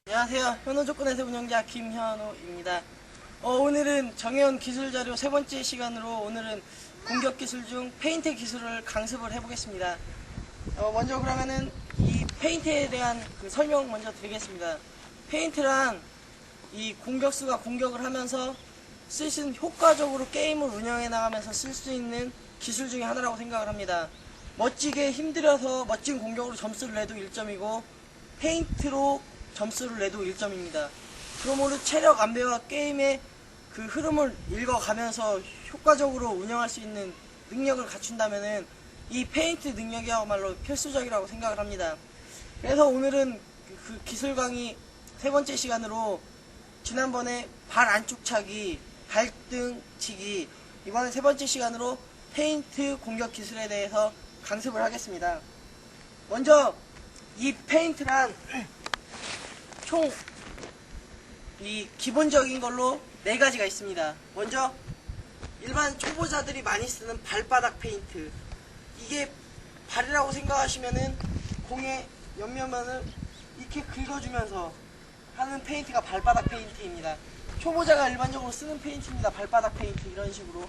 안녕하세요. 현호조건에서 운영자 김현호입니다. 오늘은 정해온 기술자료 세 번째 시간으로 오늘은 공격기술 중 페인트 기술을 강습을 해보겠습니다. 먼저 그러면은 이 페인트에 대한 설명 먼저 드리겠습니다. 페인트란 이 공격수가 공격을 하면서 쓸 수 있는 효과적으로 게임을 운영해 나가면서 쓸 수 있는 기술 중에 하나라고 생각을 합니다. 멋지게 힘들여서 멋진 공격으로 점수를 내도 1점이고 페인트로 점수를 내도 1점입니다. 그러므로 체력 안배와 게임의 그 흐름을 읽어가면서 효과적으로 운영할 수 있는 능력을 갖춘다면은 이 페인트 능력이야말로 필수적이라고 생각을 합니다. 그래서 오늘은 그 기술 강의 세 번째 시간으로 지난번에 발 안쪽 차기, 발등 치기, 이번에 세 번째 시간으로 페인트 공격 기술에 대해서 강습을 하겠습니다. 먼저 이 페인트란 총 이 기본적인 걸로 4가지가 있습니다. 먼저 일반 초보자들이 많이 쓰는 발바닥 페인트, 이게 발이라고 생각하시면은 공의 옆면을 이렇게 긁어주면서 하는 페인트가 발바닥 페인트입니다. 초보자가 일반적으로 쓰는 페인트입니다. 발바닥 페인트, 이런 식으로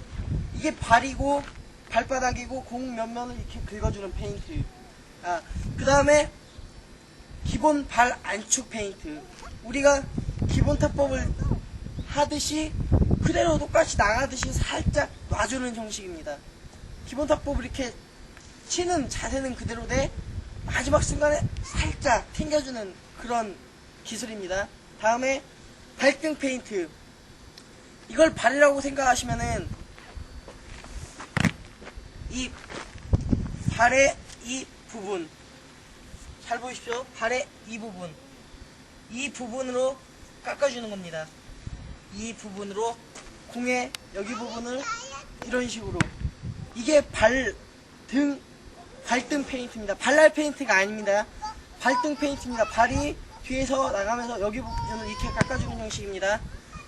이게 발이고 발바닥이고 공 옆면을 이렇게 긁어주는 페인트. 그 다음에 기본 발 안축 페인트, 우리가 기본 타법을 하듯이 그대로 똑같이 나가듯이 살짝 놔주는 형식입니다. 기본 타법을 이렇게 치는 자세는 그대로 돼 마지막 순간에 살짝 튕겨주는 그런 기술입니다. 다음에 발등 페인트, 이걸 발이라고 생각하시면은 이 발의 이 부분 잘 보십시오. 발의 이 부분, 이 부분으로 깎아주는 겁니다. 이 부분으로 공의 여기 부분을 이런 식으로, 이게 발등 페인트입니다. 발날 페인트가 아닙니다. 발등 페인트입니다. 발이 뒤에서 나가면서 여기 부분을 이렇게 깎아주는 형식입니다.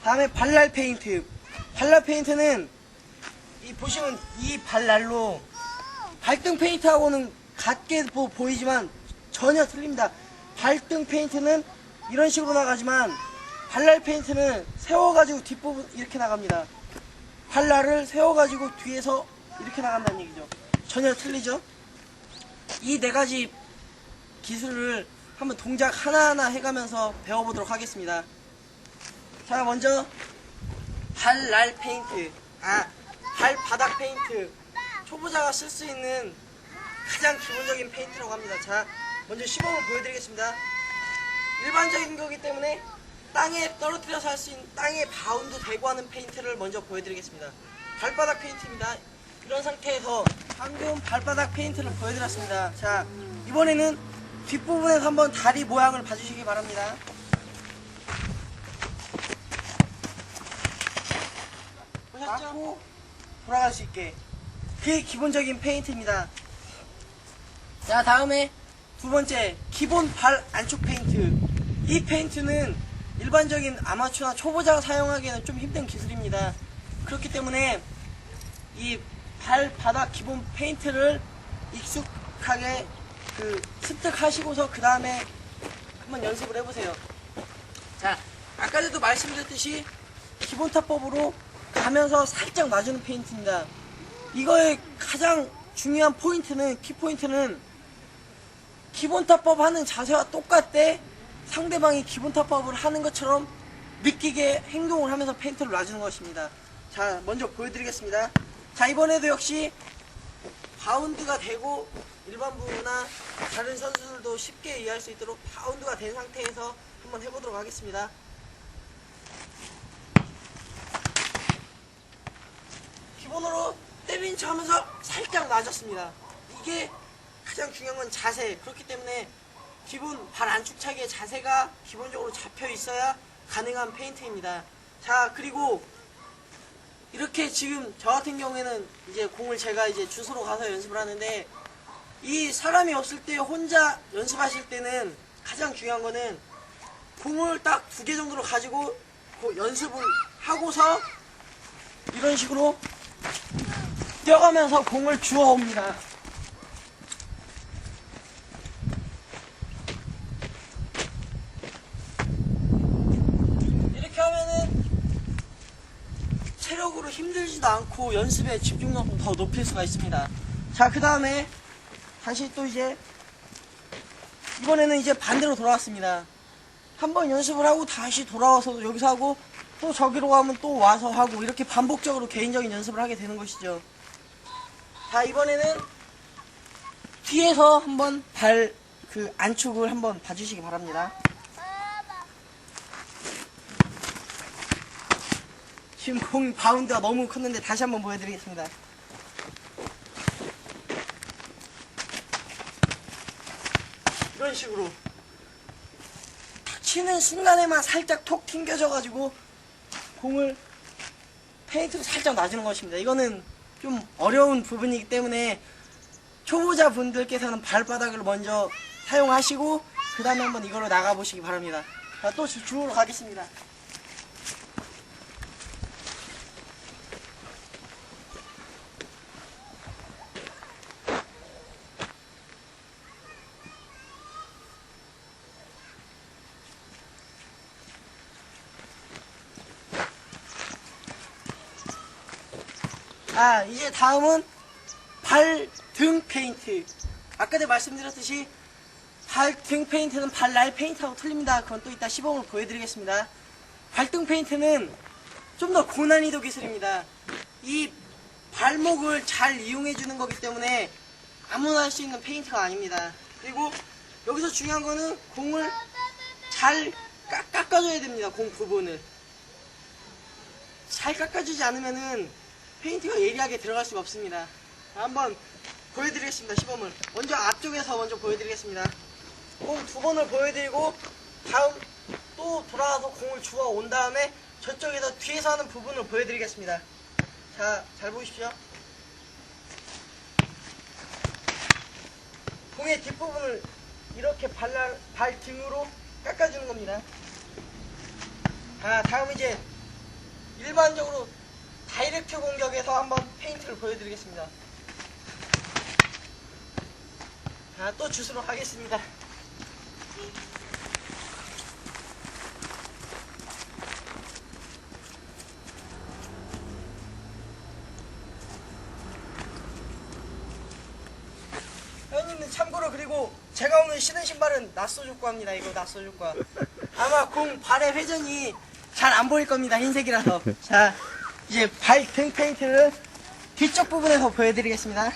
다음에 발날 페인트. 발날 페인트는 보시면 이 발날로 발등 페인트하고는 같게 보이지만 전혀 틀립니다. 발등 페인트는 이런 식으로 나가지만 발날 페인트는 세워가지고 뒷부분 이렇게 나갑니다. 발날을 세워가지고 뒤에서 이렇게 나간다는 얘기죠. 전혀 틀리죠? 이 4가지 기술을 한번 동작 하나하나 해가면서 배워보도록 하겠습니다. 자, 먼저 발날 페인트, 발바닥 페인트, 초보자가 쓸 수 있는 가장 기본적인 페인트라고 합니다. 자, 먼저 시범을 보여드리겠습니다. 일반적인 거기 때문에 땅에 떨어뜨려서 할 수 있는, 땅에 바운드 대고 하는 페인트를 먼저 보여드리겠습니다. 발바닥 페인트입니다. 이런 상태에서 방금 발바닥 페인트를 보여드렸습니다. 자, 이번에는 뒷부분에서 한번 다리 모양을 봐주시기 바랍니다. 보셨죠? 돌아갈 수 있게, 그게 기본적인 페인트입니다. 자, 다음에 두 번째, 기본 발 안쪽 페인트. 이 페인트는 일반적인 아마추어나 초보자가 사용하기에는 좀 힘든 기술입니다. 그렇기 때문에 이 발바닥 기본 페인트를 익숙하게 습득하시고서 그 다음에 한번 연습을 해보세요. 자, 아까 전에도 말씀드렸듯이 기본 타법으로 가면서 살짝 놔주는 페인트입니다. 이거의 가장 중요한 포인트는, 키포인트는 기본 타법 하는 자세와 똑같대 상대방이 기본 타법을 하는 것처럼 느끼게 행동을 하면서 페인트를 놔주는 것입니다. 자, 먼저 보여드리겠습니다. 자, 이번에도 역시 바운드가 되고 일반부나 다른 선수들도 쉽게 이해할 수 있도록 바운드가 된 상태에서 한번 해보도록 하겠습니다. 기본으로 때린 척 하면서 살짝 놔줬습니다. 이게 가장 중요한 건 자세. 그렇기 때문에 기본 발 안축 차기의 자세가 기본적으로 잡혀 있어야 가능한 페인트입니다. 자, 그리고 이렇게 지금 저 같은 경우에는 이제 공을 제가 이제 주소로 가서 연습을 하는데, 이 사람이 없을 때 혼자 연습하실 때는 가장 중요한 거는 공을 딱 2개 정도로 가지고 연습을 하고서 이런 식으로 뛰어가면서 공을 주워옵니다. 별로 힘들지도 않고 연습에 집중력도 더 높일 수가 있습니다. 자, 그 다음에 다시 또 이제 이번에는 이제 반대로 돌아왔습니다. 한번 연습을 하고 다시 돌아와서 여기서 하고 또 저기로 가면 또 와서 하고 이렇게 반복적으로 개인적인 연습을 하게 되는 것이죠. 자, 이번에는 뒤에서 한번 그 안축을 한번 봐주시기 바랍니다. 지금 공 바운드가 너무 컸는데 다시 한번 보여드리겠습니다. 이런 식으로 탁 치는 순간에만 살짝 톡 튕겨져가지고 공을 페인트로 살짝 놔주는 것입니다. 이거는 좀 어려운 부분이기 때문에 초보자 분들께서는 발바닥을 먼저 사용하시고 그 다음에 한번 이걸로 나가보시기 바랍니다. 자, 또 주우러 가겠습니다. 이제 다음은 발등 페인트. 아까도 말씀드렸듯이 발등 페인트는 발날 페인트하고 틀립니다. 그건 또 이따 시범을 보여드리겠습니다. 발등 페인트는 좀 더 고난이도 기술입니다. 이 발목을 잘 이용해주는 거기 때문에 아무나 할 수 있는 페인트가 아닙니다. 그리고 여기서 중요한 거는 공을 잘 깎아줘야 됩니다. 공 부분을 잘 깎아주지 않으면은 페인트가 예리하게 들어갈 수가 없습니다. 한번 보여드리겠습니다. 시범을 먼저 앞쪽에서 먼저 보여드리겠습니다. 공 두 번을 보여드리고 다음 또 돌아와서 공을 주워 온 다음에 저쪽에서 뒤에서 하는 부분을 보여드리겠습니다. 자, 잘 보십시오. 공의 뒷부분을 이렇게 발등으로 깎아주는 겁니다. 자, 다음 이제 일반적으로 다이렉트 공격에서 한번 페인트를 보여드리겠습니다. 자, 또 주스로 하겠습니다. 회원님들 참고로 그리고 제가 오늘 신은 신발은 낫소족과입니다. 이거 낫소족과. 아마 공 발의 회전이 잘 안 보일 겁니다. 흰색이라서. 자, 이제 발등 페인트를 뒤쪽 부분에서 보여드리겠습니다.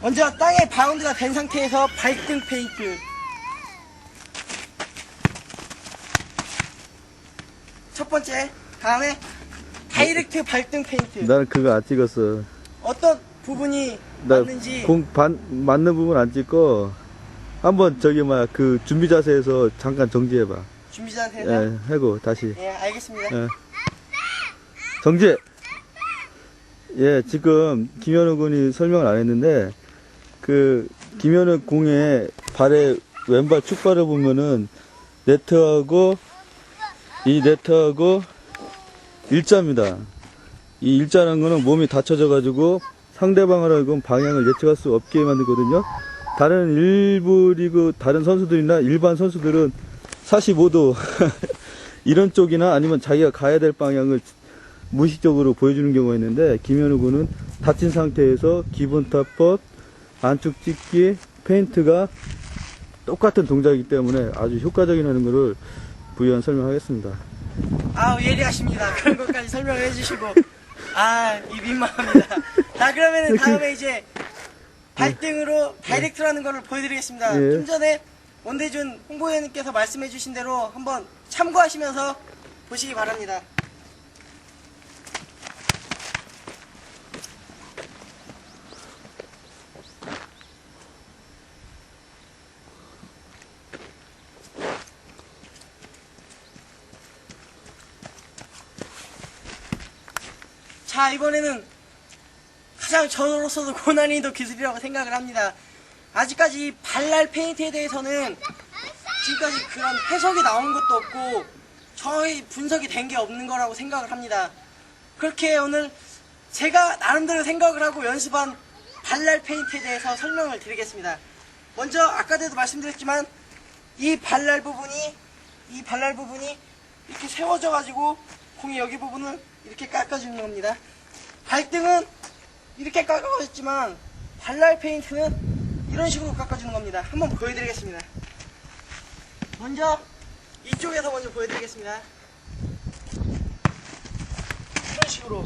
먼저 땅에 바운드가 된 상태에서 발등 페인트. 첫 번째. 다음에 다이렉트 발등 페인트. 나는 그거 안 찍었어. 어떤 부분이 나 맞는지. 공 맞는 부분 안 찍고 한번 저기 그 준비 자세에서 잠깐 정지해봐. 준비 자세에서? 예, 하고 다시. 예, 알겠습니다. 예. 정지. 예, 지금 김현우 군이 설명을 안 했는데 그 김현우 공의 발의 왼발 축발을 보면은 네트하고 이 네트하고 일자입니다. 이 일자라는 거는 몸이 받쳐져 가지고 상대방을 하고 방향을 예측할 수 없게 만들거든요. 다른 일부 리그 다른 선수들이나 일반 선수들은 45도 이런 쪽이나 아니면 자기가 가야 될 방향을 무의식적으로 보여주는 경우가 있는데 김현우 군은 다친 상태에서 기본 탑법, 안축 찍기, 페인트가 똑같은 동작이기 때문에 아주 효과적인 하는 것을 부연 설명하겠습니다. 아우, 예리하십니다. 그런 것까지 설명을 해주시고. 이 민망합니다. 자, 그러면은 다음에 이제 발등으로 다이렉트라는 거를 보여드리겠습니다. 예. 좀 전에 원대준 홍보위원님께서 말씀해주신 대로 한번 참고하시면서 보시기 바랍니다. 자, 이번에는 가장 저로서도 고난이도 기술이라고 생각을 합니다. 아직까지 발날 페인트에 대해서는 지금까지 그런 해석이 나온 것도 없고 저희 분석이 된 게 없는 거라고 생각을 합니다. 그렇게 오늘 제가 나름대로 생각을 하고 연습한 발날 페인트에 대해서 설명을 드리겠습니다. 먼저 아까도 말씀드렸지만 이 발날 부분이 이렇게 세워져 가지고 공의 여기 부분을 이렇게 깎아주는 겁니다. 발등은 이렇게 깎아졌지만 발날 페인트는 이런 식으로 깎아주는 겁니다. 한번 보여드리겠습니다. 먼저 이쪽에서 먼저 보여드리겠습니다. 이런 식으로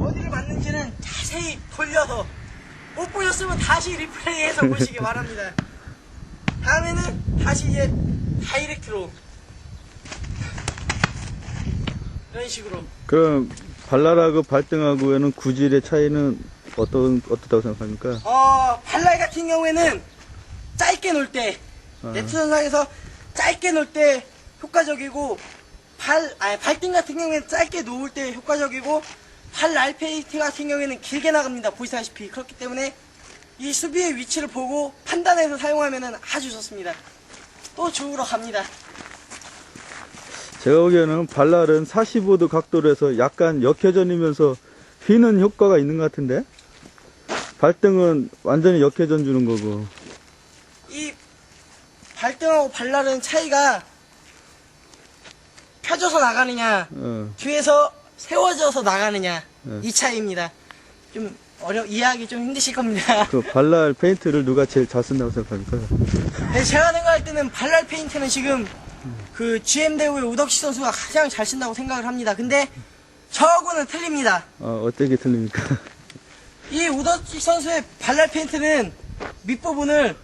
어디를 맞는지는 자세히 돌려서 못 보셨으면 다시 리플레이해서 보시기 바랍니다. 다음에는 다시 이제 다이렉트로 이런 식으로. 그럼 발랄하고 발등하고에는 구질의 차이는 어떻다고 생각합니까? 발날 같은 경우에는 짧게 놀 때, 네트 선상에서 짧게 놀 때 효과적이고, 발등 같은 경우에는 짧게 놓을 때 효과적이고, 발날 페인트 같은 경우에는 길게 나갑니다. 보시다시피. 그렇기 때문에 이 수비의 위치를 보고 판단해서 사용하면 아주 좋습니다. 또 주우러 갑니다. 제가 보기에는 발랄은 45도 각도로 해서 약간 역회전이면서 휘는 효과가 있는 것 같은데? 발등은 완전히 역회전 주는 거고. 이 발등하고 발날은 차이가 펴져서 나가느냐, 뒤에서 세워져서 나가느냐, 이 차이입니다. 좀 이해하기 좀 힘드실 겁니다. 그 발랄 페인트를 누가 제일 잘 쓴다고 생각합니까? 네, 제가 생각할 때는 발날 페인트는 지금 그 GM 대우의 우덕식 선수가 가장 잘 쓴다고 생각을 합니다. 근데 저하고는 틀립니다. 어떻게 틀립니까? 이 우덕식 선수의 발날 페인트는 밑부분을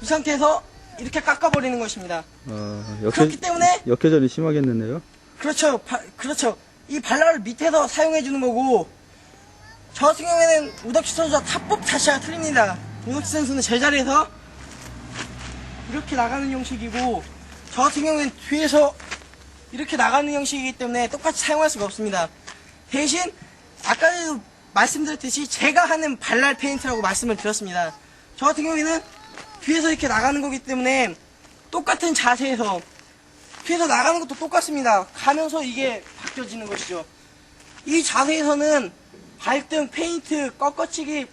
이 상태에서 이렇게 깎아버리는 것입니다. 그렇기 때문에 역회전이 심하겠는데요? 그렇죠. 그렇죠. 이 발날을 밑에서 사용해주는 거고, 저 같은 경우에는 우덕식 선수와 탑법 자체가 틀립니다. 우덕식 선수는 제자리에서 이렇게 나가는 형식이고, 저 같은 경우에는 뒤에서 이렇게 나가는 형식이기 때문에 똑같이 사용할 수가 없습니다. 대신 아까도 말씀드렸듯이 제가 하는 발날 페인트라고 말씀을 드렸습니다. 저 같은 경우에는 뒤에서 이렇게 나가는 거기 때문에 똑같은 자세에서 뒤에서 나가는 것도 똑같습니다. 가면서 이게 바뀌어지는 것이죠. 이 자세에서는 발등 페인트 꺾어치기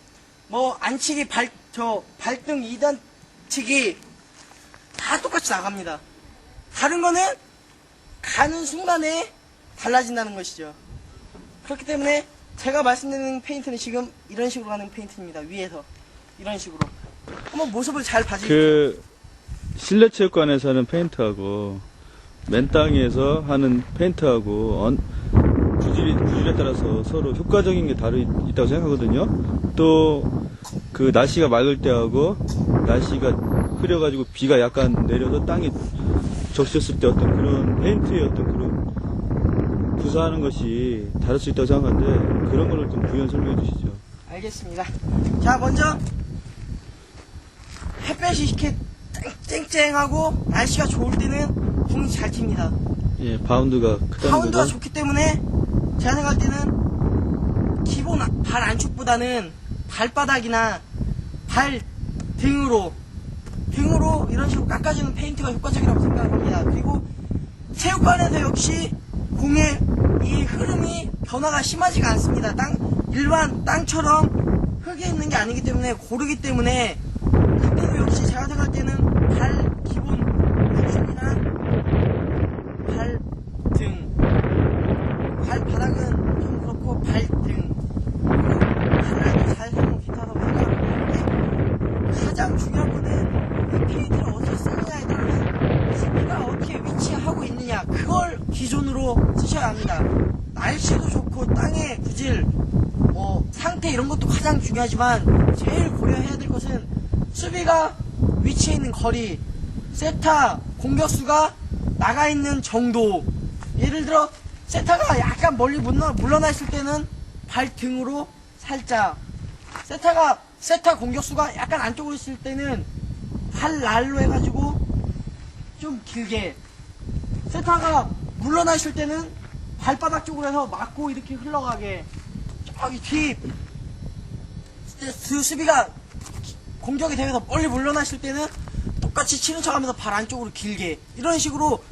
안치기 발등 2단 치기 다 똑같이 나갑니다. 다른 거는 가는 순간에 달라진다는 것이죠. 그렇기 때문에 제가 말씀드리는 페인트는 지금 이런 식으로 가는 페인트입니다. 위에서 이런 식으로 한번 모습을 잘 봐주세요. 그 실내 체육관에서 하는 페인트하고 맨 땅에서 하는 페인트하고 구질에 따라서 서로 효과적인 게 있다고 생각하거든요. 또 그 날씨가 맑을 때하고 날씨가 흐려가지고 비가 약간 내려서 땅이 적셨을 때 어떤 그런 페인트의 어떤 그런 구사하는 것이 다를 수 있다고 생각하는데 그런 거를 좀 부연 설명해 주시죠. 알겠습니다. 자, 먼저 햇볕이 이렇게 쨍쨍하고 날씨가 좋을 때는 공이 잘 튑니다. 예, 바운드가 크다는 바운드가 거죠. 좋기 때문에 제가 생각할 때는 기본 발 안쪽보다는 발바닥이나 발 등으로 이런 식으로 깎아주는 페인트가 효과적이라고 생각을 합니다. 그리고 체육관에서 역시 공의 이 흐름이 변화가 심하지가 않습니다. 일반 땅처럼 흙이 있는 게 아니기 때문에 고르기 때문에 그때도 역시 제가 생각할 때는 발 기본 쿠션이나 발등 발바닥은 좀 그렇고 발등 발날도 잘 사용 기타서 생각하는데 가장 중요한 거는 이 페인트를 어디서 쓰느냐에 따라서 수비가 어떻게 위치하고 있느냐 그걸 기준으로 쓰셔야 합니다. 날씨도 좋고 땅의 구질 상태 이런 것도 가장 중요하지만 제일 고려해야 될 것은 수비가 위치해 있는 거리, 세타 공격수가 나가 있는 정도. 예를 들어 세타가 약간 멀리 물러나 있을 때는 발등으로 살짝, 세타 공격수가 약간 안쪽으로 있을 때는 발날로 해가지고 좀 길게, 세타가 물러나 있을 때는 발바닥 쪽으로 해서 맞고 이렇게 흘러가게, 저기 뒤 수비가 공격이 되면서 멀리 물러나 있을 때는 똑같이 치는 척 하면서 발 안쪽으로 길게, 이런 식으로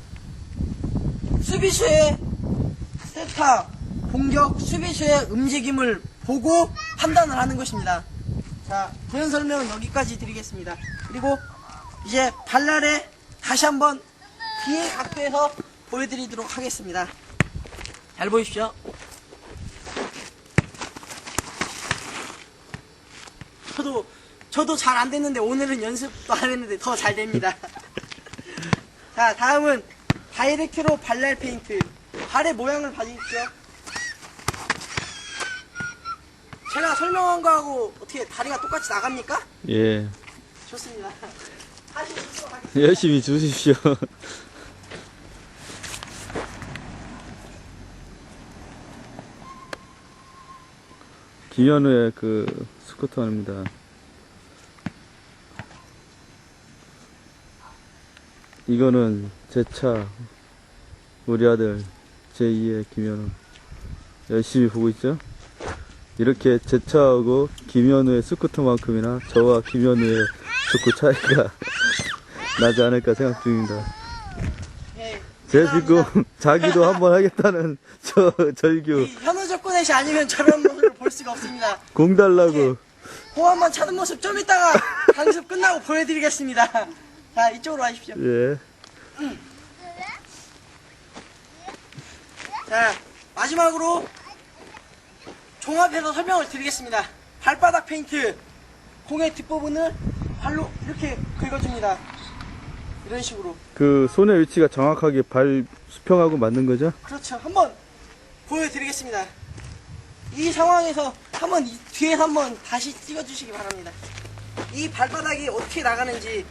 수비수의 세타 공격, 수비수의 움직임을 보고 판단을 하는 것입니다. 자, 부연 설명은 여기까지 드리겠습니다. 그리고 이제 발날에 다시 한번 뒤에 각도에서 보여드리도록 하겠습니다. 잘 보십시오. 저도 잘 안 됐는데 오늘은 연습도 안 했는데 더 잘 됩니다. 자, 다음은 다이렉트로 발랄 페인트. 발의 모양을 봐주십시오. 제가 설명한 거하고 어떻게 다리가 똑같이 나갑니까? 예. 좋습니다. 다시 보도록 하겠습니다. 열심히 주십시오. 김현우의 그 스쿠터입니다. 이거는 제 차, 우리 아들 제2의 김현우 열심히 보고 있죠? 이렇게 제 차하고 김현우의 스쿠터만큼이나 저와 김현우의 스쿠터 차이가 나지 않을까 생각 중입니다. 네, 제 감사합니다. 지금 자기도 한번 하겠다는 저 절규 이 현우 조건넷이 아니면 저런 모습을 볼 수가 없습니다. 공 달라고. 호 한번 차는 모습 좀 이따가 강습 끝나고 보여드리겠습니다. 자, 이쪽으로 와주십시오. 예. 자, 마지막으로 종합해서 설명을 드리겠습니다. 발바닥 페인트, 공의 뒷부분을 발로 이렇게 긁어줍니다. 이런 식으로. 그 손의 위치가 정확하게 발 수평하고 맞는 거죠? 그렇죠. 한번 보여드리겠습니다. 이 상황에서 한번 뒤에서 한번 다시 찍어주시기 바랍니다. 이 발바닥이 어떻게 나가는지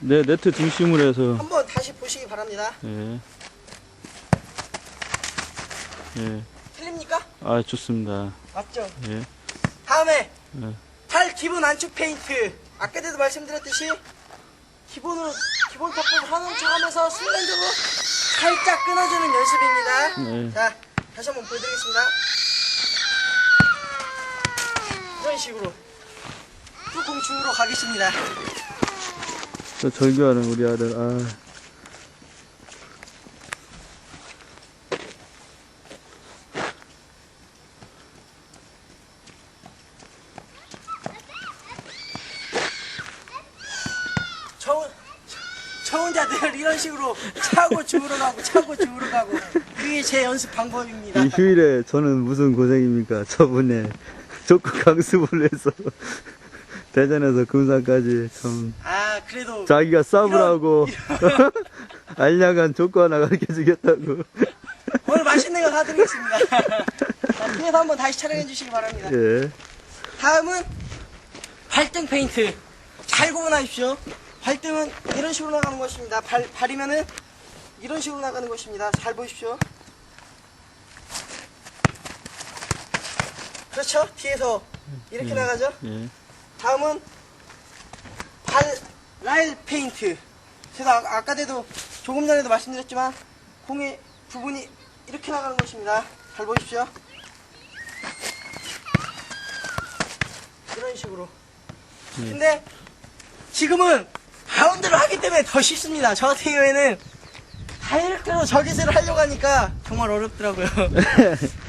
네, 네트 중심으로 해서. 한번 다시 보시기 바랍니다. 예. 예. 틀립니까? 아, 좋습니다. 맞죠? 예. 다음에 예. 발 기본 안축 페인트. 아까도 말씀드렸듯이 기본 탑부분 하는 척 하면서 순간적으로 살짝 끊어주는 연습입니다. 네. 자, 다시 한번 보여드리겠습니다. 이런 식으로 쭉 공중으로 가겠습니다. 저 절규하는 우리 아들, 아. 저 혼자 늘 이런 식으로 차고 주우러 가고 그게 제 연습 방법입니다. 이 휴일에 저는 무슨 고생입니까? 저번에 족구 강습을 해서 대전에서 금산까지 참 아, 그래도 자기가 싸우라고 알량한 족구 하나 가르쳐 주겠다고. 오늘 맛있는 거 사드리겠습니다. 자, 뒤에서 한번 다시 촬영해 주시기 바랍니다. 예. 다음은 발등 페인트. 잘 구분하십시오. 발등은 이런 식으로 나가는 것입니다. 발이면은 이런 식으로 나가는 것입니다. 잘 보십시오. 그렇죠? 뒤에서 이렇게 나가죠? 예. 다음은 발랄 페인트. 제가 아까도 조금 전에도 말씀드렸지만 공의 부분이 이렇게 나가는 것입니다. 잘 보십시오. 이런 식으로. 예. 근데 지금은 바운드를 하기 때문에 더 쉽습니다. 저 같은 경우에는 다이렉트로 저기스를 하려고 하니까 정말 어렵더라고요.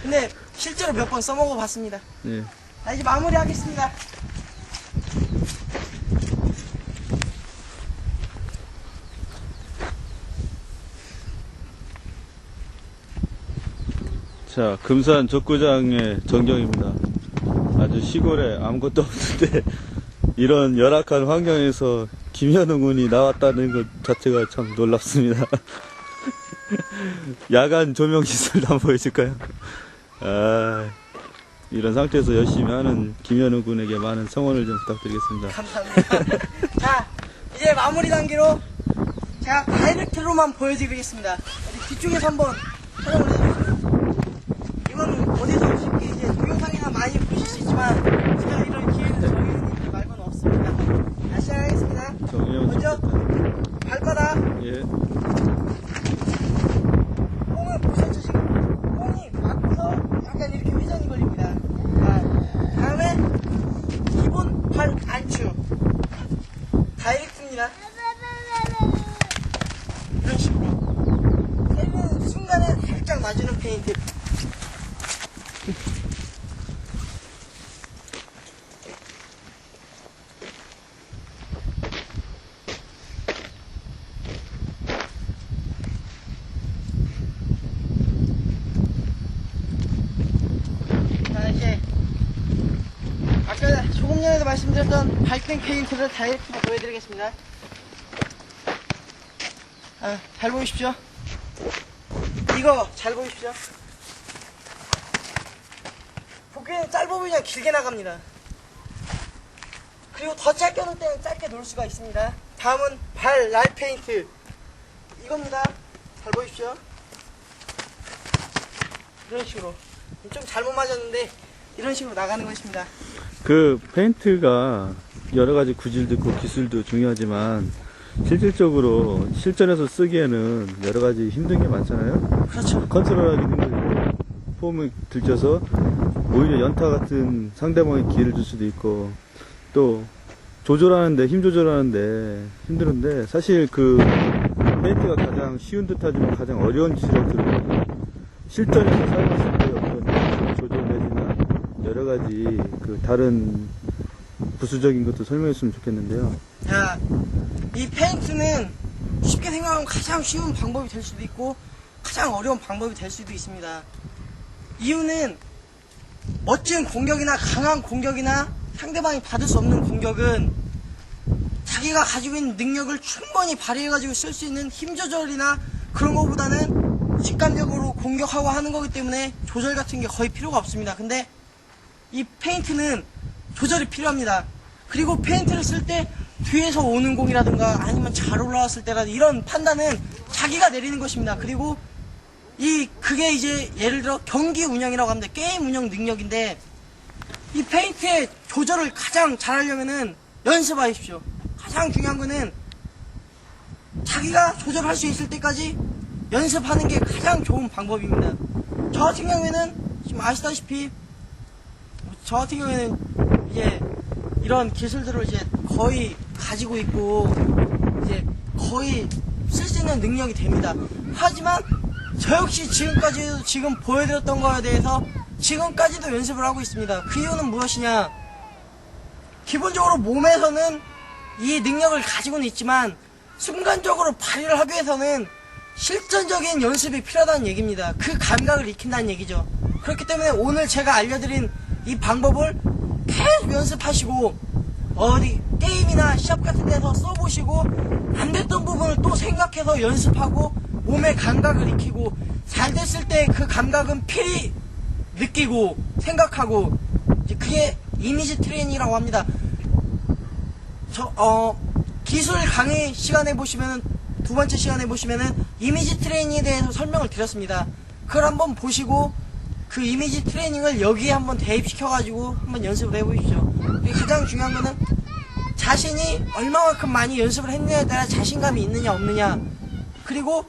근데 실제로 몇 번 써먹어 봤습니다. 예. 자, 이제 마무리 하겠습니다. 자, 금산 족구장의 전경입니다. 아주 시골에 아무것도 없는데 이런 열악한 환경에서 김현우 군이 나왔다는 것 자체가 참 놀랍습니다. 야간 조명 시설도 한번 보여줄까요? 아, 이런 상태에서 열심히 하는 김현우 군에게 많은 성원을 좀 부탁드리겠습니다. 감사합니다. 자, 이제 마무리 단계로 제가 다이렉트로만 보여드리겠습니다. 뒤쪽에서 한번 촬영을 해주세요. 이거는 어디서 쉽게 이제 동영상이나 많이 보실 수 있지만 제가 이런 기회는 저희는 말고는 없습니다. 다시 시작하겠습니다. 먼저 발바닥. 예. 뽕을 보셨죠 지금? 뽕이 맞고서 약간 이렇게 회전이 걸립니다. 자, 다음에 기본 발 안축. 다이렉트입니다. 이런 식으로. 때리는 순간에 살짝 맞추는 페인트. 말씀드렸던 발등 페인트를 다이렉트로 보여드리겠습니다. 잘 보이십시오. 이거 잘 보이십시오. 복귀는 짧아 보이냐 길게 나갑니다. 그리고 더 짧게 놓을 때는 짧게 놓을 수가 있습니다. 다음은 발 날 페인트 이겁니다. 잘 보이십시오. 이런 식으로 좀 잘못 맞았는데 이런 식으로 나가는 것입니다. 그 페인트가 여러 가지 구질도 있고 기술도 중요하지만 실질적으로 실전에서 쓰기에는 여러 가지 힘든 게 많잖아요. 그렇죠. 컨트롤하기 힘들고 폼을 들쳐서 오히려 연타 같은 상대방의 기회를 줄 수도 있고 또 조절하는데 힘 조절하는데 힘드는데 사실 그 페인트가 가장 쉬운 듯하지만 가장 어려운 기술이라고 들어요. 실전에서 사용했을 때 어떤 조절 내지나 여러 가지 그 다른 부수적인 것도 설명했으면 좋겠는데요. 자, 이 페인트는 쉽게 생각하면 가장 쉬운 방법이 될 수도 있고 가장 어려운 방법이 될 수도 있습니다. 이유는 멋진 공격이나 강한 공격이나 상대방이 받을 수 없는 공격은 자기가 가지고 있는 능력을 충분히 발휘해가지고 쓸 수 있는 힘 조절이나 그런 것보다는 직관적으로 공격하고 하는 거기 때문에 조절 같은 게 거의 필요가 없습니다. 근데 이 페인트는 조절이 필요합니다. 그리고 페인트를 쓸 때 뒤에서 오는 공이라든가 아니면 잘 올라왔을 때라든가 이런 판단은 자기가 내리는 것입니다. 그리고 그게 이제 예를 들어 경기 운영이라고 합니다. 게임 운영 능력인데 이 페인트의 조절을 가장 잘하려면은 연습하십시오. 가장 중요한 거는 자기가 조절할 수 있을 때까지 연습하는 게 가장 좋은 방법입니다. 저 같은 경우에는 지금 아시다시피 저 같은 경우에는 이제 이런 기술들을 이제 거의 가지고 있고 이제 거의 쓸 수 있는 능력이 됩니다. 하지만 저 역시 지금까지도 지금 보여드렸던 거에 대해서 지금까지도 연습을 하고 있습니다. 그 이유는 무엇이냐? 기본적으로 몸에서는 이 능력을 가지고는 있지만 순간적으로 발휘를 하기 위해서는 실전적인 연습이 필요하다는 얘기입니다. 그 감각을 익힌다는 얘기죠. 그렇기 때문에 오늘 제가 알려드린 이 방법을 계속 연습하시고 어디 게임이나 시합 같은 데서 써보시고 안 됐던 부분을 또 생각해서 연습하고 몸의 감각을 익히고 잘 됐을 때 그 감각은 필히 느끼고 생각하고 이제 그게 이미지 트레이닝이라고 합니다. 기술 강의 시간에 보시면은 두 번째 시간에 보시면은 이미지 트레이닝에 대해서 설명을 드렸습니다. 그걸 한번 보시고 그 이미지 트레이닝을 여기에 한번 대입시켜 가지고 한번 연습을 해보십시오. 가장 중요한 거는 자신이 얼마만큼 많이 연습을 했느냐에 따라 자신감이 있느냐 없느냐, 그리고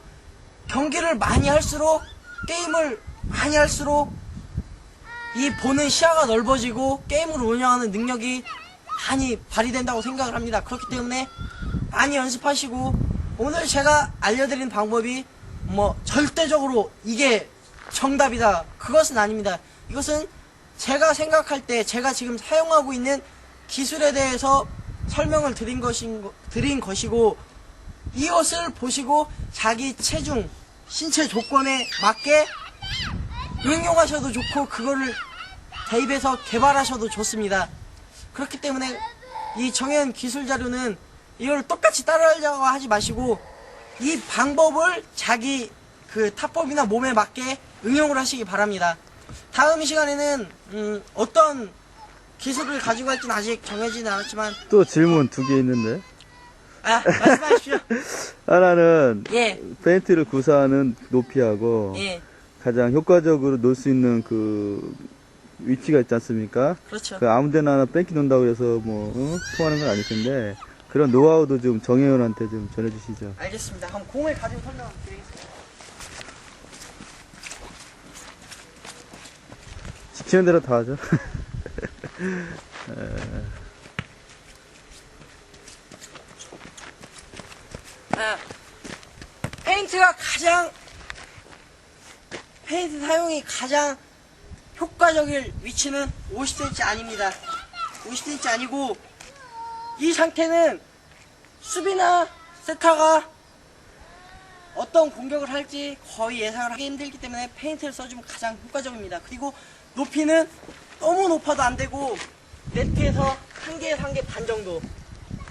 경기를 많이 할수록 게임을 많이 할수록 이 보는 시야가 넓어지고 게임을 운영하는 능력이 많이 발휘된다고 생각을 합니다. 그렇기 때문에 많이 연습하시고 오늘 제가 알려드린 방법이 뭐 절대적으로 이게 정답이다 그것은 아닙니다. 이것은 제가 생각할 때 제가 지금 사용하고 있는 기술에 대해서 설명을 드린 것이고 이것을 보시고 자기 체중, 신체 조건에 맞게 응용하셔도 좋고 그거를 대입해서 개발하셔도 좋습니다. 그렇기 때문에 이 정현 기술 자료는 이걸 똑같이 따라하려고 하지 마시고 이 방법을 자기 그 타법이나 몸에 맞게 응용을 하시기 바랍니다. 다음 시간에는 어떤 기술을 가지고 할지는 아직 정해지진 않았지만 또 질문 두 개 있는데. 말씀하십시오. 하나는 예. 페인트를 구사하는 높이하고 예. 가장 효과적으로 놓을 수 있는 그 위치가 있지 않습니까? 그렇죠. 그 아무데나 하나 뺑기 놓는다고 해서 통하는 건 아닐 텐데 그런 노하우도 좀 정혜원한테 좀 전해주시죠. 알겠습니다. 그럼 공을 가지고 설명드리겠습니다. 시키는 대로 다 하죠. 페인트 사용이 가장 효과적일 위치는 50cm 아닙니다. 50cm 아니고 이 상태는 수비나 세타가 어떤 공격을 할지 거의 예상을 하기 힘들기 때문에 페인트를 써주면 가장 효과적입니다. 그리고 높이는 너무 높아도 안 되고 네트에서 1개에서 1개 반 정도,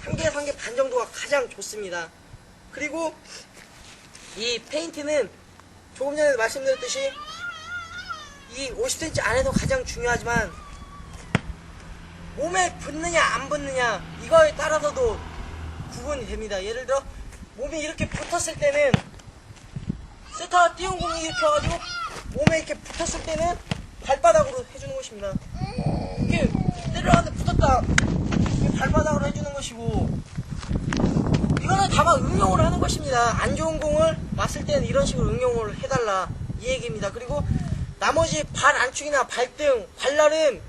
1개에서 1개 반 정도가 가장 좋습니다. 그리고 이 페인트는 조금 전에 말씀드렸듯이 이 50cm 안에서 가장 중요하지만 몸에 붙느냐 안 붙느냐 이거에 따라서도 구분이 됩니다. 예를 들어 몸이 이렇게 붙었을 때는 세타가 띄운 공이 이렇게 와가지고 몸에 이렇게 붙었을 때는 발바닥으로 해주는 것입니다. 이렇게 내려가는데 붙었다 이렇게 발바닥으로 해주는 것이고, 이거는 다만 응용을 하는 것입니다. 안 좋은 공을 왔을 때는 이런 식으로 응용을 해달라 이 얘기입니다. 그리고 나머지 발 안축이나 발등, 발날은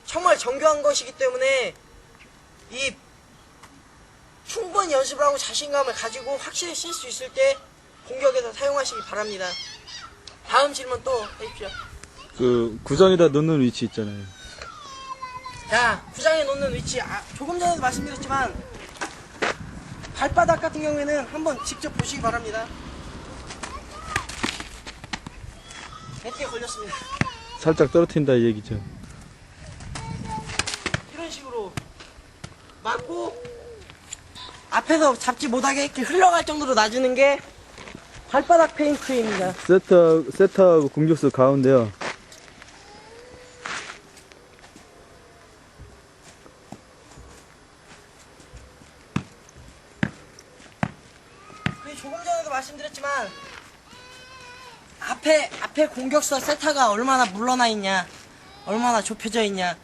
정말 정교한 것이기 때문에 이 충분히 연습을 하고 자신감을 가지고 확실히 쓸 수 있을 때 공격에서 사용하시기 바랍니다. 다음 질문 또 해주십시오. 그 구장에다 놓는 위치 있잖아요. 자, 구장에 놓는 위치, 조금 전에도 말씀드렸지만 발바닥 같은 경우에는 한번 직접 보시기 바랍니다. 네트에 걸렸습니다. 살짝 떨어뜨린다 이 얘기죠. 이런 식으로 맞고 앞에서 잡지 못하게 이렇게 흘러갈 정도로 놔주는 게 발바닥 페인트입니다. 세터하고 공격수 가운데요. 그리고 조금 전에도 말씀드렸지만 앞에 공격수 세타가 얼마나 물러나 있냐, 얼마나 좁혀져 있냐,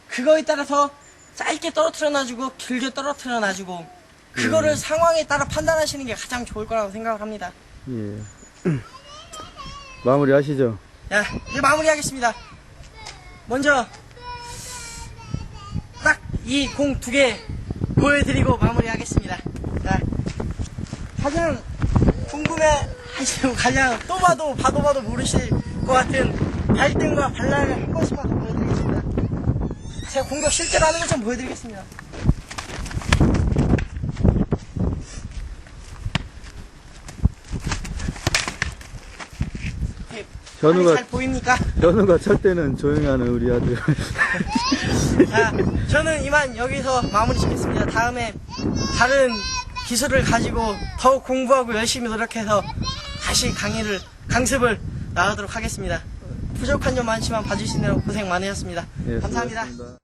그거에 따라서 짧게 떨어뜨려 놔주고 길게 떨어뜨려 놔주고 그거를 상황에 따라 판단하시는 게 가장 좋을 거라고 생각을 합니다. 예. 마무리 하시죠. 자, 이제 마무리하겠습니다. 먼저 딱 이 공 2개 보여드리고 마무리하겠습니다. 자, 가장 궁금해하시고 가장 또 봐도 모르실 것 같은 발등과 발날을 한 번씩만 더 보여드리겠습니다. 제가 공격 실제로 하는 것 좀 보여드리겠습니다. 현우가 잘 보입니까? 현우가 찰 때는 조용히 하는 우리 아들. 자, 저는 이만 여기서 마무리 짓겠습니다. 다음에 다른 기술을 가지고 더욱 공부하고 열심히 노력해서 다시 강습을 나가도록 하겠습니다. 부족한 점 많지만 봐주시느라고 고생 많으셨습니다. 예, 감사합니다. 수고하셨습니다.